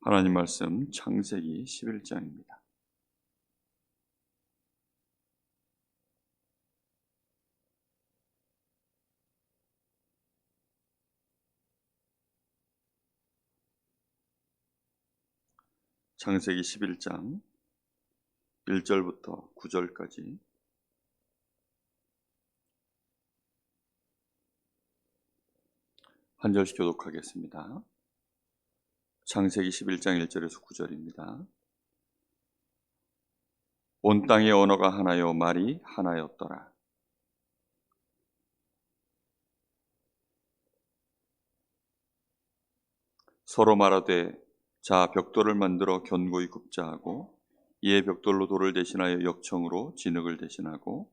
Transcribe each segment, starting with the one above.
하나님 말씀 창세기 11장입니다. 창세기 11장 1절부터 9절까지 한 절씩 교독하겠습니다. 창세기 11장 1절에서 9절입니다. 온 땅의 언어가 하나요 말이 하나였더라. 서로 말하되 자 벽돌을 만들어 견고히 굽자 하고 이에 벽돌로 돌을 대신하여 역청으로 진흙을 대신하고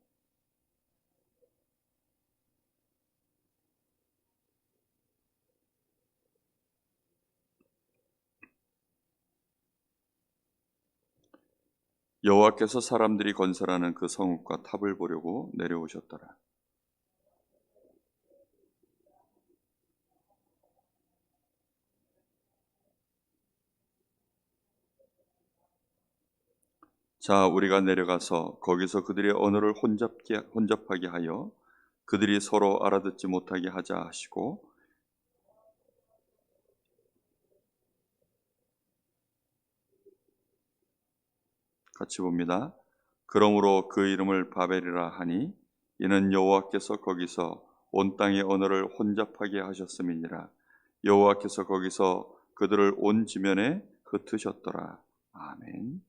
여호와께서 사람들이 건설하는 그 성읍과 탑을 보려고 내려오셨더라. 자 우리가 내려가서 거기서 그들의 언어를 혼잡하게 하여 그들이 서로 알아듣지 못하게 하자 하시고 같이 봅니다. 그러므로 그 이름을 바벨이라 하니 이는 여호와께서 거기서 온 땅의 언어를 혼잡하게 하셨음이니라. 여호와께서 거기서 그들을 온 지면에 흩으셨더라. 아멘.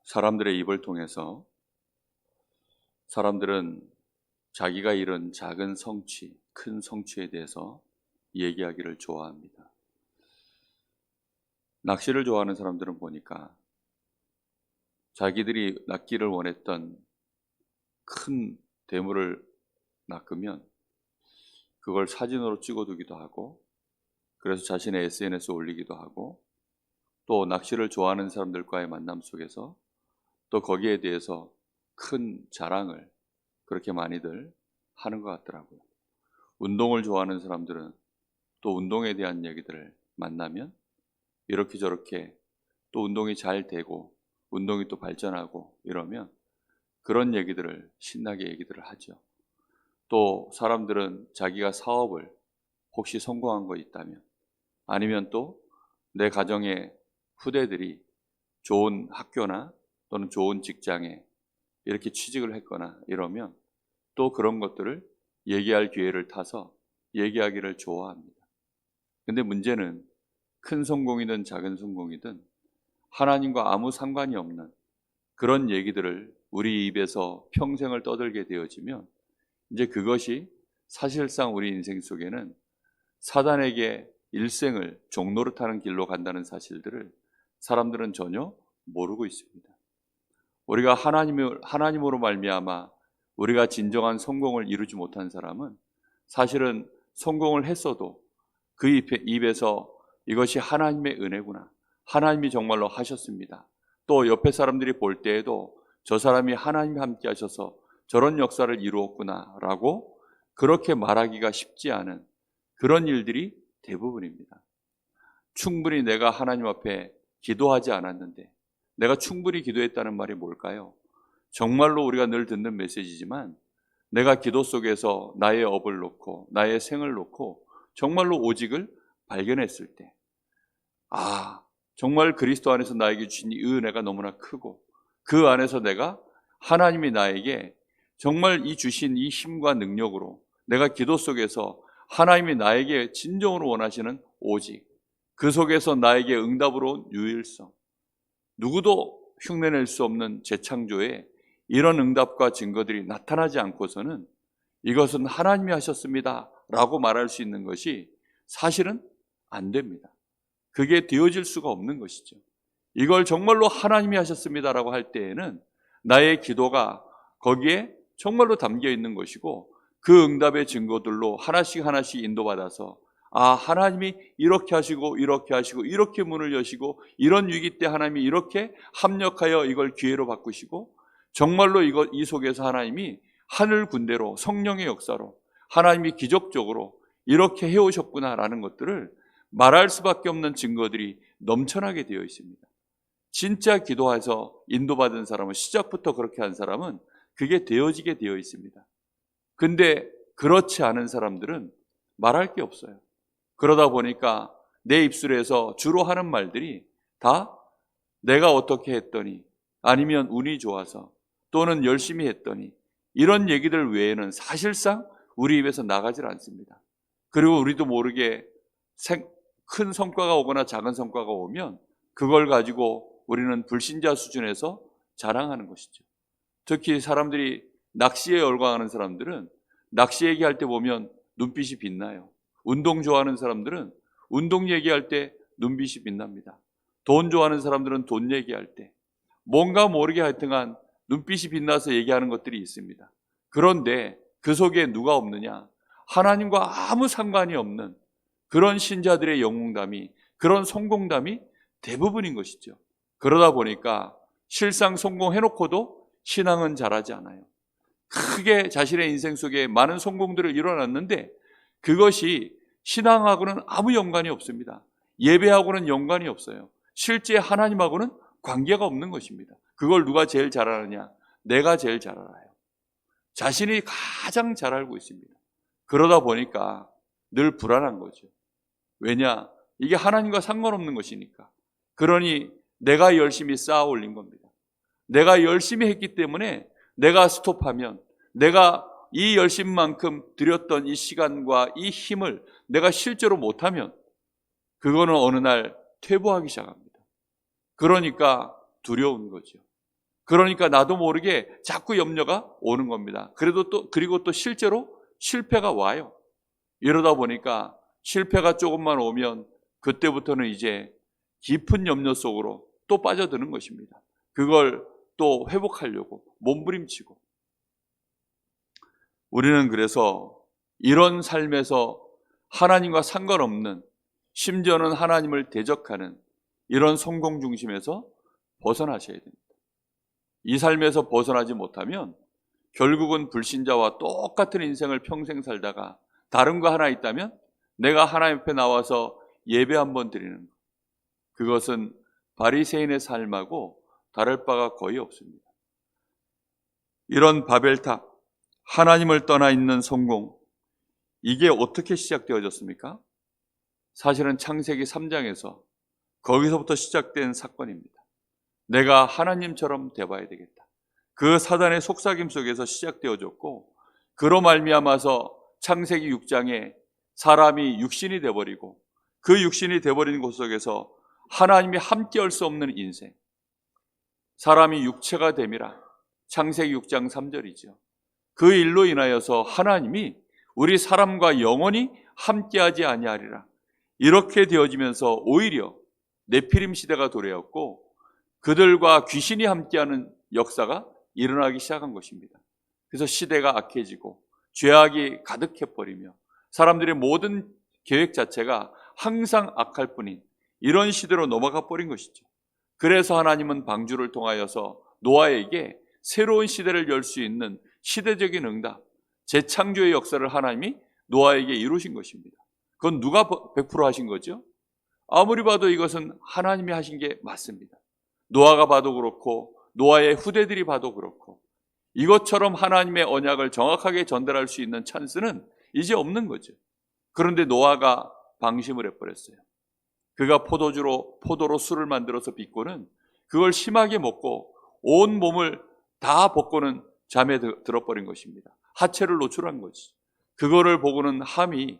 사람들의 입을 통해서 사람들은 자기가 이룬 작은 성취, 큰 성취에 대해서 얘기하기를 좋아합니다. 낚시를 좋아하는 사람들은 보니까 자기들이 낚기를 원했던 큰 대물을 낚으면 그걸 사진으로 찍어두기도 하고 그래서 자신의 SNS에 올리기도 하고 또 낚시를 좋아하는 사람들과의 만남 속에서 또 거기에 대해서 큰 자랑을 그렇게 많이들 하는 것 같더라고요. 운동을 좋아하는 사람들은 또 운동에 대한 얘기들을 만나면 이렇게 저렇게 또 운동이 잘 되고 운동이 또 발전하고 이러면 그런 얘기들을 신나게 얘기들을 하죠. 또 사람들은 자기가 사업을 혹시 성공한 거 있다면 아니면 또 내 가정의 후대들이 좋은 학교나 또는 좋은 직장에 이렇게 취직을 했거나 이러면 또 그런 것들을 얘기할 기회를 타서 얘기하기를 좋아합니다. 근데 문제는 큰 성공이든 작은 성공이든 하나님과 아무 상관이 없는 그런 얘기들을 우리 입에서 평생을 떠들게 되어지면 이제 그것이 사실상 우리 인생 속에는 사단에게 일생을 종노릇하는 길로 간다는 사실들을 사람들은 전혀 모르고 있습니다. 우리가 하나님으로 말미암아 우리가 진정한 성공을 이루지 못한 사람은 사실은 성공을 했어도 그 입에서 이것이 하나님의 은혜구나, 하나님이 정말로 하셨습니다, 또 옆에 사람들이 볼 때에도 저 사람이 하나님이 함께 하셔서 저런 역사를 이루었구나 라고 그렇게 말하기가 쉽지 않은 그런 일들이 대부분입니다. 충분히 내가 하나님 앞에 기도하지 않았는데 내가 충분히 기도했다는 말이 뭘까요? 정말로 우리가 늘 듣는 메시지지만 내가 기도 속에서 나의 업을 놓고 나의 생을 놓고 정말로 오직을 발견했을 때 정말 그리스도 안에서 나에게 주신 이 은혜가 너무나 크고 그 안에서 내가 하나님이 나에게 정말 이 주신 이 힘과 능력으로 내가 기도 속에서 하나님이 나에게 진정으로 원하시는 오직 그 속에서 나에게 응답으로 온 유일성, 누구도 흉내낼 수 없는 재창조에 이런 응답과 증거들이 나타나지 않고서는 이것은 하나님이 하셨습니다 라고 말할 수 있는 것이 사실은 안 됩니다. 그게 되어질 수가 없는 것이죠. 이걸 정말로 하나님이 하셨습니다 라고 할 때에는 나의 기도가 거기에 정말로 담겨 있는 것이고 그 응답의 증거들로 하나씩 인도받아서 아, 하나님이 이렇게 하시고 이렇게 하시고 이렇게 문을 여시고 이런 위기 때 하나님이 이렇게 합력하여 이걸 기회로 바꾸시고 정말로 이 속에서 하나님이 하늘 군대로 성령의 역사로 하나님이 기적적으로 이렇게 해오셨구나라는 것들을 말할 수밖에 없는 증거들이 넘쳐나게 되어 있습니다. 진짜 기도해서 인도받은 사람은, 시작부터 그렇게 한 사람은 그게 되어지게 되어 있습니다. 근데 그렇지 않은 사람들은 말할 게 없어요. 그러다 보니까 내 입술에서 주로 하는 말들이 다 내가 어떻게 했더니, 아니면 운이 좋아서, 또는 열심히 했더니, 이런 얘기들 외에는 사실상 우리 입에서 나가질 않습니다. 그리고 우리도 모르게 큰 성과가 오거나 작은 성과가 오면 그걸 가지고 우리는 불신자 수준에서 자랑하는 것이죠. 특히 사람들이 낚시에 열광하는 사람들은 낚시 얘기할 때 보면 눈빛이 빛나요. 운동 좋아하는 사람들은 운동 얘기할 때 눈빛이 빛납니다. 돈 좋아하는 사람들은 돈 얘기할 때 뭔가 모르게 하여튼간 눈빛이 빛나서 얘기하는 것들이 있습니다. 그런데 그 속에 누가 없느냐? 하나님과 아무 상관이 없는 그런 신자들의 영웅담이, 그런 성공담이 대부분인 것이죠. 그러다 보니까 실상 성공해놓고도 신앙은 잘하지 않아요. 크게 자신의 인생 속에 많은 성공들을 이뤄놨는데 그것이 신앙하고는 아무 연관이 없습니다. 예배하고는 연관이 없어요. 실제 하나님하고는 관계가 없는 것입니다. 그걸 누가 제일 잘 아느냐? 내가 제일 잘 알아요. 자신이 가장 잘 알고 있습니다. 그러다 보니까 늘 불안한 거죠. 왜냐? 이게 하나님과 상관없는 것이니까. 그러니 내가 열심히 쌓아 올린 겁니다. 내가 열심히 했기 때문에 내가 스톱하면, 내가 이 열심만큼 들였던 이 시간과 이 힘을 내가 실제로 못하면 그거는 어느 날 퇴보하기 시작합니다. 그러니까 두려운 거죠. 그러니까 나도 모르게 자꾸 염려가 오는 겁니다. 그리고 또 실제로 실패가 와요. 이러다 보니까 실패가 조금만 오면 그때부터는 이제 깊은 염려 속으로 또 빠져드는 것입니다. 그걸 또 회복하려고 몸부림치고. 우리는 그래서 이런 삶에서 하나님과 상관없는, 심지어는 하나님을 대적하는 이런 성공 중심에서 벗어나셔야 됩니다. 이 삶에서 벗어나지 못하면 결국은 불신자와 똑같은 인생을 평생 살다가 다른 거 하나 있다면 내가 하나님 앞에 나와서 예배 한번 드리는 것, 그것은 바리새인의 삶하고 다를 바가 거의 없습니다. 이런 바벨탑, 하나님을 떠나 있는 성공, 이게 어떻게 시작되어졌습니까? 사실은 창세기 3장에서 거기서부터 시작된 사건입니다. 내가 하나님처럼 돼봐야 되겠다. 그 사단의 속삭임 속에서 시작되어졌고, 그로 말미암아서 창세기 6장에 사람이 육신이 돼버리고, 그 육신이 돼버린 곳 속에서 하나님이 함께할 수 없는 인생, 사람이 육체가 됨이라, 창세기 6장 3절이죠. 그 일로 인하여서 하나님이 우리 사람과 영원히 함께하지 아니하리라, 이렇게 되어지면서 오히려 네피림 시대가 도래했고 그들과 귀신이 함께하는 역사가 일어나기 시작한 것입니다. 그래서 시대가 악해지고 죄악이 가득해버리며 사람들의 모든 계획 자체가 항상 악할 뿐인 이런 시대로 넘어가 버린 것이죠. 그래서 하나님은 방주를 통하여서 노아에게 새로운 시대를 열 수 있는 시대적인 응답, 재창조의 역사를 하나님이 노아에게 이루신 것입니다. 그건 누가 100% 하신 거죠? 아무리 봐도 이것은 하나님이 하신 게 맞습니다. 노아가 봐도 그렇고 노아의 후대들이 봐도 그렇고, 이것처럼 하나님의 언약을 정확하게 전달할 수 있는 찬스는 이제 없는 거죠. 그런데 노아가 방심을 해버렸어요. 그가 포도로 술을 만들어서 빚고는 그걸 심하게 먹고 온 몸을 다 벗고는 잠에 들어버린 것입니다. 하체를 노출한 거지. 그거를 보고는 함이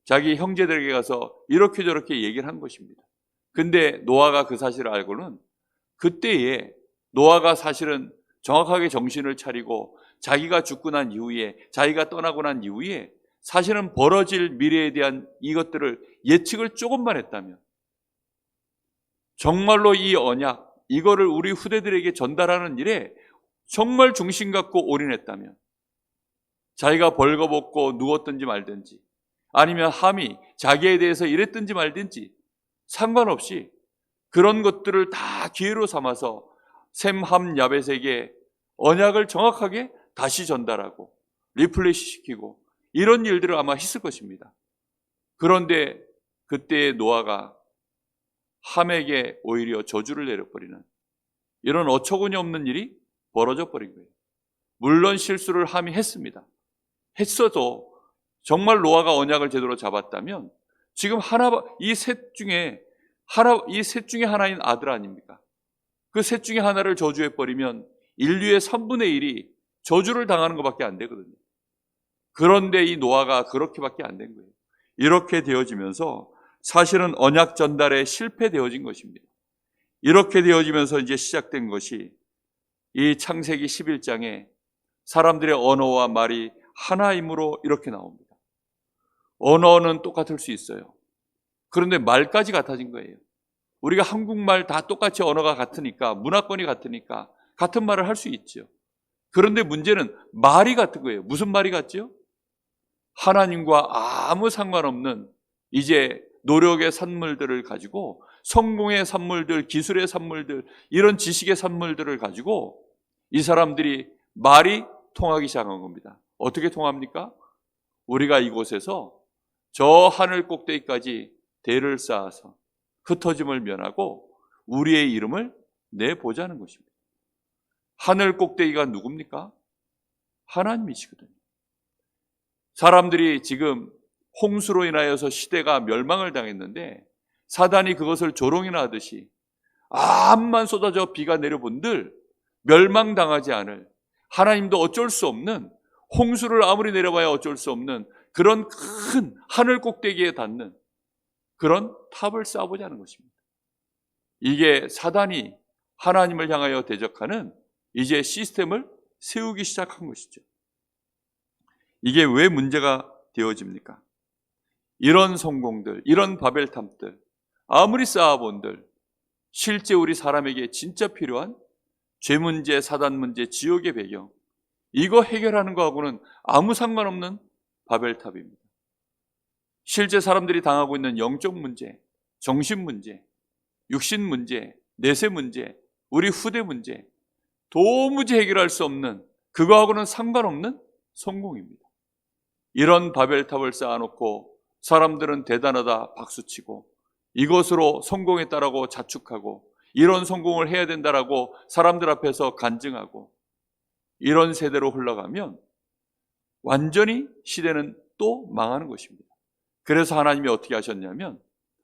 자기 형제들에게 가서 이렇게 저렇게 얘기를 한 것입니다. 근데 노아가 그 사실을 알고는 그때에 노아가 사실은 정확하게 정신을 차리고 자기가 죽고 난 이후에, 자기가 떠나고 난 이후에 사실은 벌어질 미래에 대한 이것들을 예측을 조금만 했다면, 정말로 이 언약, 이거를 우리 후대들에게 전달하는 일에 정말 중심 갖고 올인했다면, 자기가 벌거벗고 누웠든지 말든지 아니면 함이 자기에 대해서 이랬든지 말든지 상관없이 그런 것들을 다 기회로 삼아서 셈, 함, 야벳에게 언약을 정확하게 다시 전달하고 리플레시 시키고 이런 일들을 아마 했을 것입니다. 그런데 그때 노아가 함에게 오히려 저주를 내려버리는 이런 어처구니 없는 일이 벌어져 버린 거예요. 물론 실수를 함이 했습니다. 했어도 정말 노아가 언약을 제대로 잡았다면 지금 이 셋 중에 하나인 아들 아닙니까? 그 셋 중에 하나를 저주해 버리면 인류의 3분의 1이 저주를 당하는 것밖에 안 되거든요. 그런데 이 노아가 그렇게밖에 안 된 거예요. 이렇게 되어지면서 사실은 언약 전달에 실패되어진 것입니다. 이렇게 되어지면서 이제 시작된 것이 이 창세기 11장에 사람들의 언어와 말이 하나임으로 이렇게 나옵니다. 언어는 똑같을 수 있어요. 그런데 말까지 같아진 거예요. 우리가 한국말 다 똑같이 언어가 같으니까, 문화권이 같으니까 같은 말을 할 수 있죠. 그런데 문제는 말이 같은 거예요. 무슨 말이 같죠? 하나님과 아무 상관없는 이제 노력의 산물들을 가지고, 성공의 산물들, 기술의 산물들, 이런 지식의 산물들을 가지고 이 사람들이 말이 통하기 시작한 겁니다. 어떻게 통합니까? 우리가 이곳에서 저 하늘 꼭대기까지 대를 쌓아서 흩어짐을 면하고 우리의 이름을 내보자는 것입니다. 하늘 꼭대기가 누굽니까? 하나님이시거든요. 사람들이 지금 홍수로 인하여서 시대가 멸망을 당했는데 사단이 그것을 조롱이나 하듯이 암만 쏟아져 비가 내려본들 멸망당하지 않을, 하나님도 어쩔 수 없는, 홍수를 아무리 내려봐야 어쩔 수 없는 그런 큰 하늘 꼭대기에 닿는 그런 탑을 쌓아보자는 것입니다. 이게 사단이 하나님을 향하여 대적하는 이제 시스템을 세우기 시작한 것이죠. 이게 왜 문제가 되어집니까? 이런 성공들, 이런 바벨탑들, 아무리 쌓아본들 실제 우리 사람에게 진짜 필요한 죄 문제, 사단 문제, 지옥의 배경, 이거 해결하는 거하고는 아무 상관없는 바벨탑입니다. 실제 사람들이 당하고 있는 영적 문제, 정신 문제, 육신 문제, 내세 문제, 우리 후대 문제, 도무지 해결할 수 없는, 그거하고는 상관없는 성공입니다. 이런 바벨탑을 쌓아놓고 사람들은 대단하다 박수치고 이것으로 성공했다라고 자축하고 이런 성공을 해야 된다라고 사람들 앞에서 간증하고, 이런 세대로 흘러가면 완전히 시대는 또 망하는 것입니다. 그래서 하나님이 어떻게 하셨냐면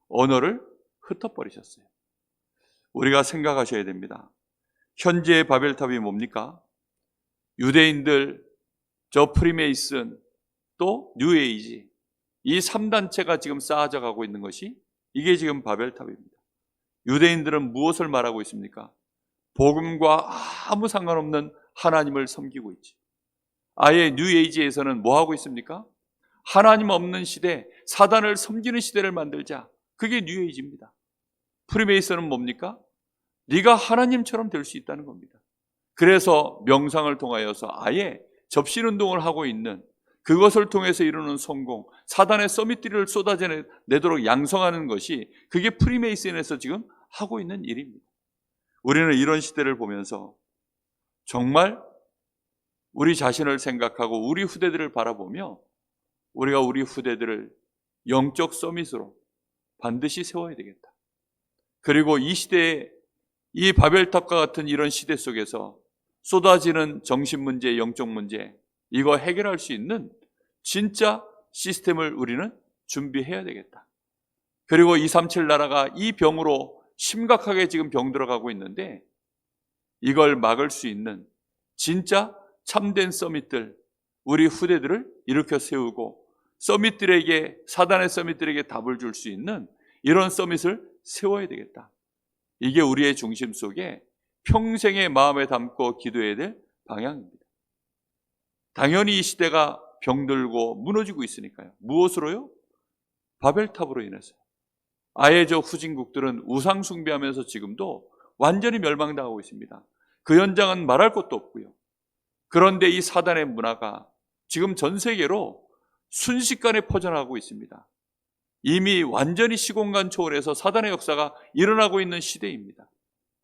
언어를 흩어버리셨어요. 우리가 생각하셔야 됩니다. 현재의 바벨탑이 뭡니까? 유대인들, 저 프리메이슨, 또 뉴에이지, 이 3단체가 지금 쌓아져 가고 있는 것이 이게 지금 바벨탑입니다. 유대인들은 무엇을 말하고 있습니까? 복음과 아무 상관없는 하나님을 섬기고 있지. 아예 뉴에이지에서는 뭐 하고 있습니까? 하나님 없는 시대, 사단을 섬기는 시대를 만들자. 그게 뉴에이지입니다. 프리메이슨은 뭡니까? 네가 하나님처럼 될 수 있다는 겁니다. 그래서 명상을 통하여서 아예 접신운동을 하고 있는, 그것을 통해서 이루는 성공, 사단의 서밋들을 쏟아내도록 양성하는 것이 그게 프리메이슨에서 지금 하고 있는 일입니다. 우리는 이런 시대를 보면서 정말 우리 자신을 생각하고 우리 후대들을 바라보며 우리가 우리 후대들을 영적 서밋으로 반드시 세워야 되겠다. 그리고 이 시대에 이 바벨탑과 같은 이런 시대 속에서 쏟아지는 정신 문제, 영적 문제, 이거 해결할 수 있는 진짜 시스템을 우리는 준비해야 되겠다. 그리고 237 나라가 이 병으로 심각하게 지금 병들어가고 있는데 이걸 막을 수 있는 진짜 참된 서밋들, 우리 후대들을 일으켜 세우고 서밋들에게, 사단의 서밋들에게 답을 줄 수 있는 이런 서밋을 세워야 되겠다. 이게 우리의 중심 속에 평생의 마음에 담고 기도해야 될 방향입니다. 당연히 이 시대가 병들고 무너지고 있으니까요. 무엇으로요? 바벨탑으로 인해서. 아예 저 후진국들은 우상 숭배하면서 지금도 완전히 멸망당하고 있습니다. 그 현장은 말할 것도 없고요. 그런데 이 사단의 문화가 지금 전 세계로 순식간에 퍼져나가고 있습니다. 이미 완전히 시공간 초월해서 사단의 역사가 일어나고 있는 시대입니다.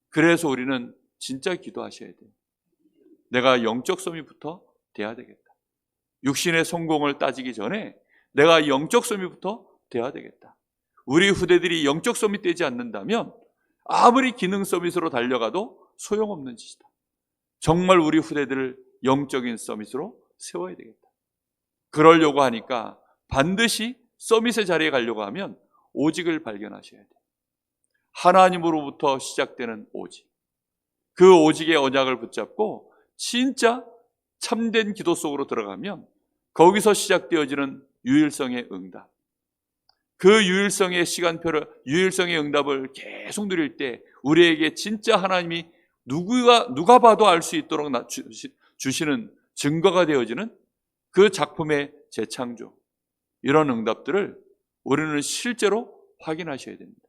그래서 우리는 진짜 기도하셔야 돼요. 내가 영적 소미부터 돼야 되겠다. 육신의 성공을 따지기 전에 내가 영적 소미부터 돼야 되겠다. 우리 후대들이 영적 서밋 되지 않는다면 아무리 기능 서밋으로 달려가도 소용없는 짓이다. 정말 우리 후대들을 영적인 서밋으로 세워야 되겠다. 그러려고 하니까 반드시 서밋의 자리에 가려고 하면 오직을 발견하셔야 돼요. 하나님으로부터 시작되는 오직. 그 오직의 언약을 붙잡고 진짜 참된 기도 속으로 들어가면 거기서 시작되어지는 유일성의 응답. 그 유일성의 시간표를, 유일성의 응답을 계속 누릴 때 우리에게 진짜 하나님이 누가 봐도 알 수 있도록 주시는 증거가 되어지는 그 작품의 재창조. 이런 응답들을 우리는 실제로 확인하셔야 됩니다.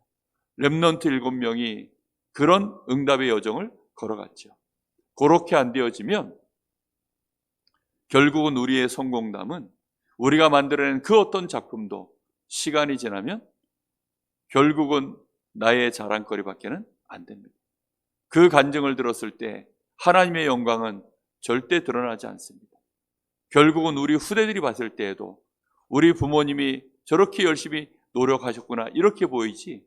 렘넌트 7명이 그런 응답의 여정을 걸어갔죠. 그렇게 안 되어지면 결국은 우리의 성공담은 우리가 만들어낸 그 어떤 작품도 시간이 지나면 결국은 나의 자랑거리밖에는 안 됩니다. 그 간증을 들었을 때 하나님의 영광은 절대 드러나지 않습니다. 결국은 우리 후대들이 봤을 때에도 우리 부모님이 저렇게 열심히 노력하셨구나 이렇게 보이지,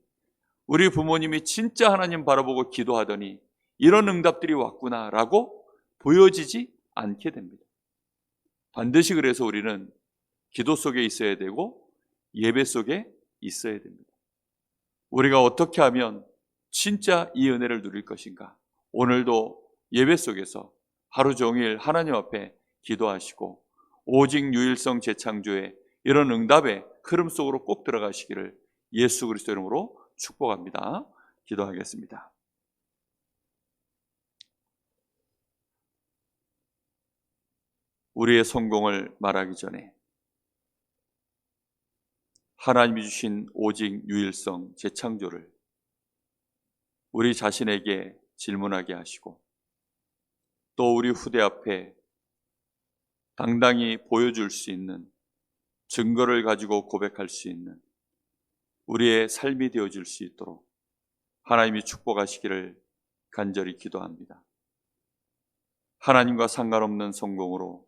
우리 부모님이 진짜 하나님 바라보고 기도하더니 이런 응답들이 왔구나 라고 보여지지 않게 됩니다. 반드시 그래서 우리는 기도 속에 있어야 되고 예배 속에 있어야 됩니다. 우리가 어떻게 하면 진짜 이 은혜를 누릴 것인가? 오늘도 예배 속에서 하루 종일 하나님 앞에 기도하시고 오직 유일성 재창조의 이런 응답의 흐름 속으로 꼭 들어가시기를 예수 그리스도 이름으로 축복합니다. 기도하겠습니다. 우리의 성공을 말하기 전에 하나님이 주신 오직 유일성 재창조를 우리 자신에게 질문하게 하시고 또 우리 후대 앞에 당당히 보여줄 수 있는 증거를 가지고 고백할 수 있는 우리의 삶이 되어질 수 있도록 하나님이 축복하시기를 간절히 기도합니다. 하나님과 상관없는 성공으로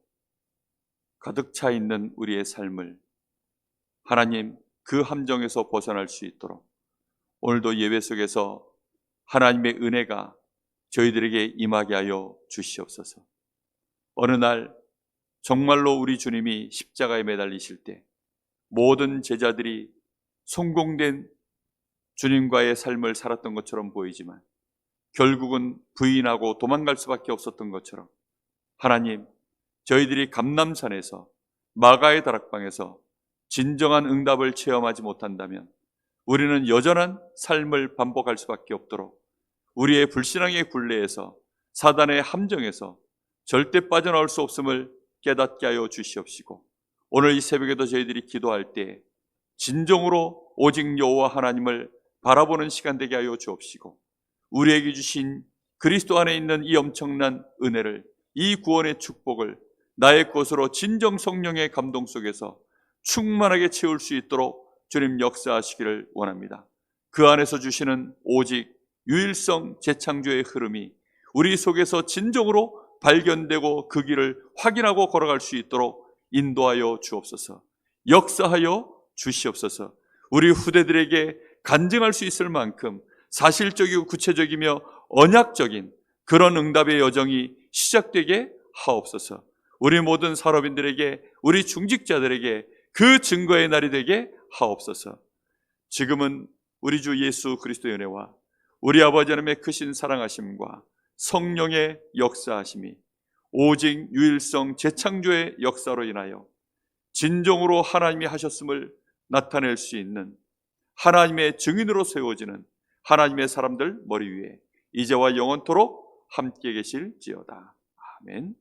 가득 차 있는 우리의 삶을 하나님 그 함정에서 벗어날 수 있도록 오늘도 예배 속에서 하나님의 은혜가 저희들에게 임하게 하여 주시옵소서. 어느 날 정말로 우리 주님이 십자가에 매달리실 때 모든 제자들이 성공된 주님과의 삶을 살았던 것처럼 보이지만 결국은 부인하고 도망갈 수밖에 없었던 것처럼 하나님, 저희들이 감람산에서 마가의 다락방에서 진정한 응답을 체험하지 못한다면 우리는 여전한 삶을 반복할 수밖에 없도록 우리의 불신앙의 굴레에서 사단의 함정에서 절대 빠져나올 수 없음을 깨닫게 하여 주시옵시고 오늘 이 새벽에도 저희들이 기도할 때 진정으로 오직 여호와 하나님을 바라보는 시간 되게 하여 주옵시고 우리에게 주신 그리스도 안에 있는 이 엄청난 은혜를, 이 구원의 축복을 나의 것으로 진정 성령의 감동 속에서 충만하게 채울 수 있도록 주님 역사하시기를 원합니다. 그 안에서 주시는 오직 유일성 재창조의 흐름이 우리 속에서 진정으로 발견되고 그 길을 확인하고 걸어갈 수 있도록 인도하여 주옵소서. 역사하여 주시옵소서. 우리 후대들에게 간증할 수 있을 만큼 사실적이고 구체적이며 언약적인 그런 응답의 여정이 시작되게 하옵소서. 우리 모든 산업인들에게, 우리 중직자들에게 그 증거의 날이 되게 하옵소서. 지금은 우리 주 예수 그리스도의 은혜와 우리 아버지 하나님의 크신 사랑하심과 성령의 역사하심이 오직 유일성 재창조의 역사로 인하여 진정으로 하나님이 하셨음을 나타낼 수 있는 하나님의 증인으로 세워지는 하나님의 사람들 머리 위에 이제와 영원토록 함께 계실지어다. 아멘.